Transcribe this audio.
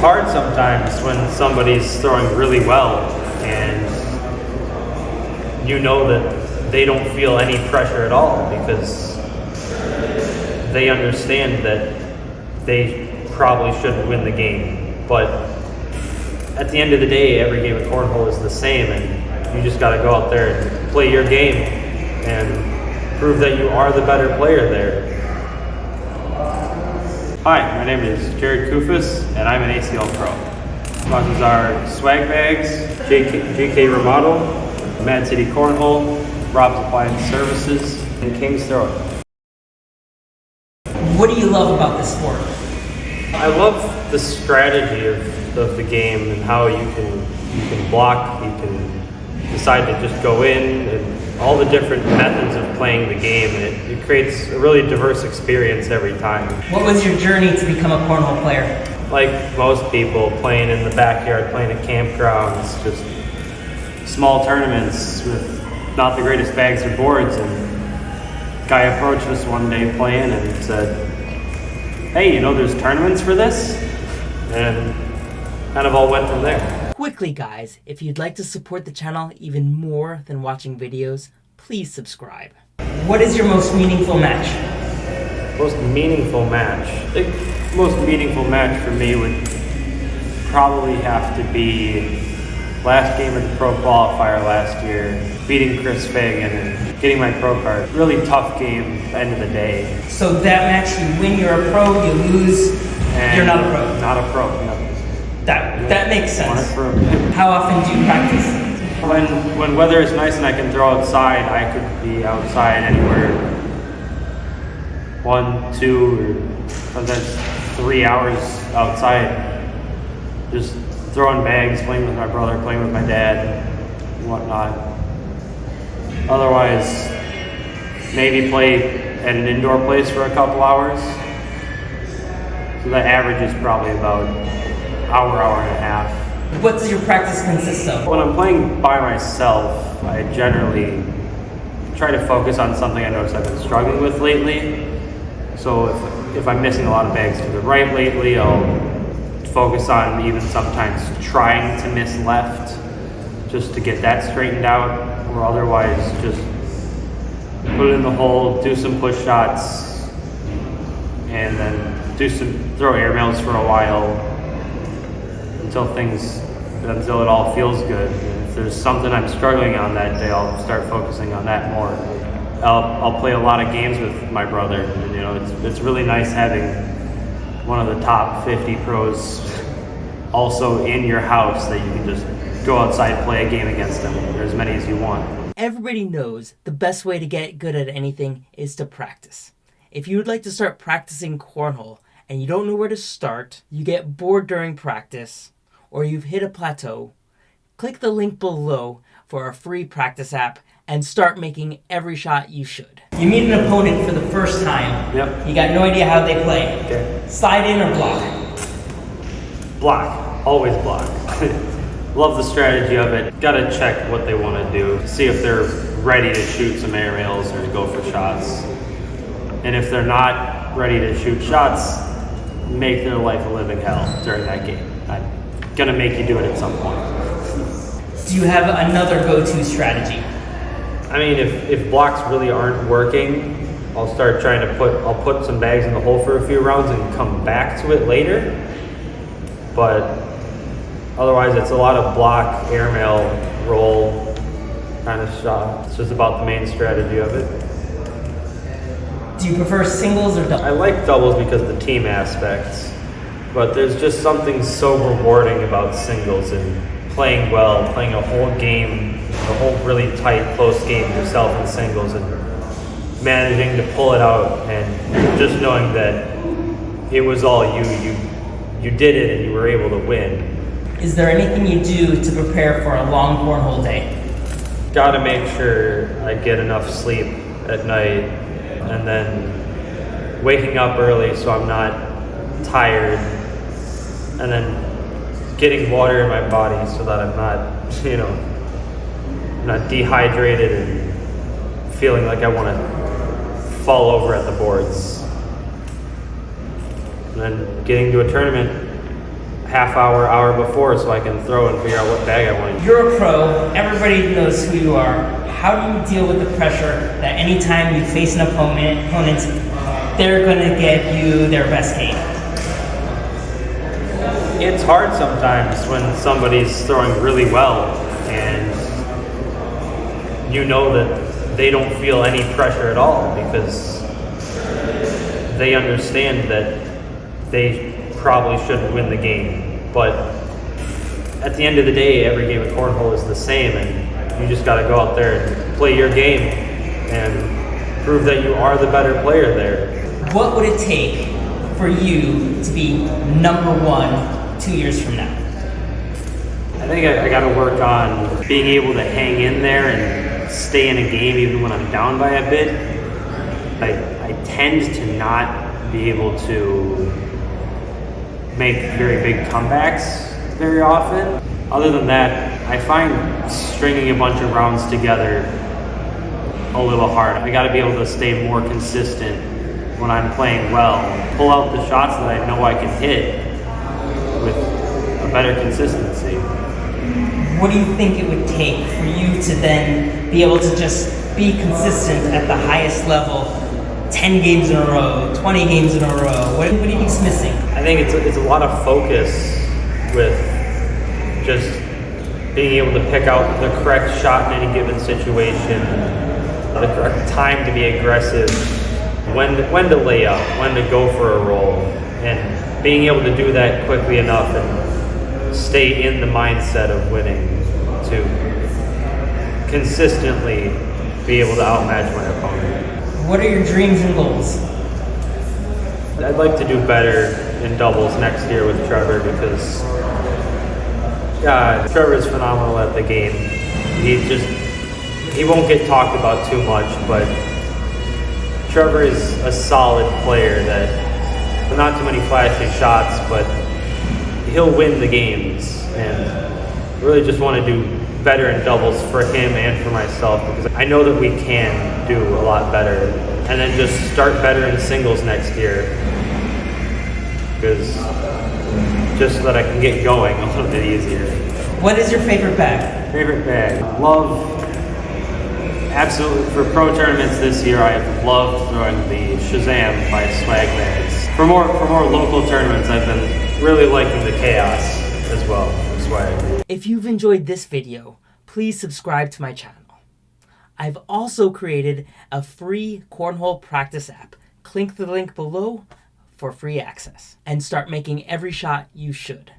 hard sometimes when somebody's throwing really well and you know that they don't feel any pressure at all because they understand that they probably shouldn't win the game. But at the end of the day, every game of cornhole is the same, and you just got to go out there and play your game and prove that you are the better player there. Hi, my name is Kuhfuss, and I'm an ACL pro. Sponsors are Swag Bags, JK Remodel, Mad City Cornhole, Rob's Appliance Services, and King's Throw. What do you love about this sport? I love the strategy of the game and how you can block, you can decide to just go in, and all the different methods of playing the game. It creates a really diverse experience every time. What was your journey to become a cornhole player? Like most people, playing in the backyard, playing at campgrounds, just small tournaments with not the greatest bags or boards, and a guy approached us one day playing and said, "Hey, you know there's tournaments for this?" And kind of all went from there. Quickly guys, if you'd like to support the channel even more than watching videos, please subscribe. What is your most meaningful match? Most meaningful match? The most meaningful match for me would probably have to be last game of the pro qualifier last year, beating Chris Fagan and getting my pro card. Really tough game at the end of the day. So that match, you win, you're a pro, you lose, And you're not a pro. Not a pro, no. That makes sense. Pro. How often do you practice? When weather is nice and I can throw outside, I could be outside anywhere 1, 2, or sometimes 3 hours outside, just throwing bags, playing with my brother, playing with my dad, and whatnot. Otherwise, maybe play at an indoor place for a couple hours. So the average is probably about hour and a half. What does your practice consist of? When I'm playing by myself, I generally try to focus on something I notice I've been struggling with lately. So if I'm missing a lot of bags to the right lately, I'll focus on even sometimes trying to miss left just to get that straightened out, or otherwise just put it in the hole, do some push shots, and then throw airmails for a while until it all feels good. And if there's something I'm struggling on that day, I'll start focusing on that more. I'll play a lot of games with my brother, and you know it's really nice having one of the top 50 pros also in your house that you can just go outside and play a game against them, or as many as you want. Everybody knows the best way to get good at anything is to practice. If you would like to start practicing cornhole and you don't know where to start, you get bored during practice, or you've hit a plateau, click the link below for our free practice app and start making every shot you should. You meet an opponent for the first time. Yep. You got no idea how they play. Okay. Slide in or block? Block. Always block. Love the strategy of it. Gotta check what they want to do. See if they're ready to shoot some airmails or to go for shots. And if they're not ready to shoot shots, make their life a living hell during that game. I'm gonna make you do it at some point. Do you have another go-to strategy? I mean, if blocks really aren't working, I'll start trying to I'll put some bags in the hole for a few rounds and come back to it later. But otherwise, it's a lot of block, airmail, roll kind of shot. It's just about the main strategy of it. Do you prefer singles or doubles? I like doubles because of the team aspects, but there's just something so rewarding about singles and playing well, playing a whole game, a whole really tight, close game yourself in singles, and managing to pull it out, and just knowing that it was all you did it and you were able to win. Is there anything you do to prepare for a long cornhole day? Gotta make sure I get enough sleep at night, and then waking up early so I'm not tired, and then getting water in my body so that I'm not dehydrated and feeling like I want to fall over at the boards. And then getting to a tournament, I half hour, hour before so I can throw and figure out what bag I want to use. You're a pro, everybody knows who you are. How do you deal with the pressure that anytime you face an opponent, they're going to give you their best game? It's hard sometimes when somebody's throwing really well and you know that they don't feel any pressure at all because they understand that they probably shouldn't win the game. But at the end of the day, every game of cornhole is the same, and you just got to go out there and play your game and prove that you are the better player there. What would it take for you to be number one 2 years from now? I think I got to work on being able to hang in there and stay in a game even when I'm down by a bit. I tend to not be able to make very big comebacks very often. Other than that, I find stringing a bunch of rounds together a little hard. I got to be able to stay more consistent when I'm playing well. Pull out the shots that I know I can hit with a better consistency. What do you think it would take for you to then be able to just be consistent at the highest level, 10 games in a row, 20 games in a row? What do you think's missing? I think it's a lot of focus with just being able to pick out the correct shot in any given situation, the correct time to be aggressive, when to lay up, when to go for a roll, and being able to do that quickly enough and stay in the mindset of winning to consistently be able to outmatch my opponent. What are your dreams and goals? I'd like to do better in doubles next year with Trevor because Trevor's phenomenal at the game. He won't get talked about too much, but Trevor is a solid player that not too many flashy shots, but he'll win the games, and really just want to do better in doubles for him and for myself because I know that we can do a lot better, and then just start better in singles next year because just so that I can get going a little bit easier. What is your favorite bag? Favorite bag? Absolutely, for pro tournaments this year, I have loved throwing the Shazam by Swag Bags. For more local tournaments, I've been really liking the Chaos as well from Swag. If you've enjoyed this video, please subscribe to my channel. I've also created a free cornhole practice app. Click the link below for free access and start making every shot you should.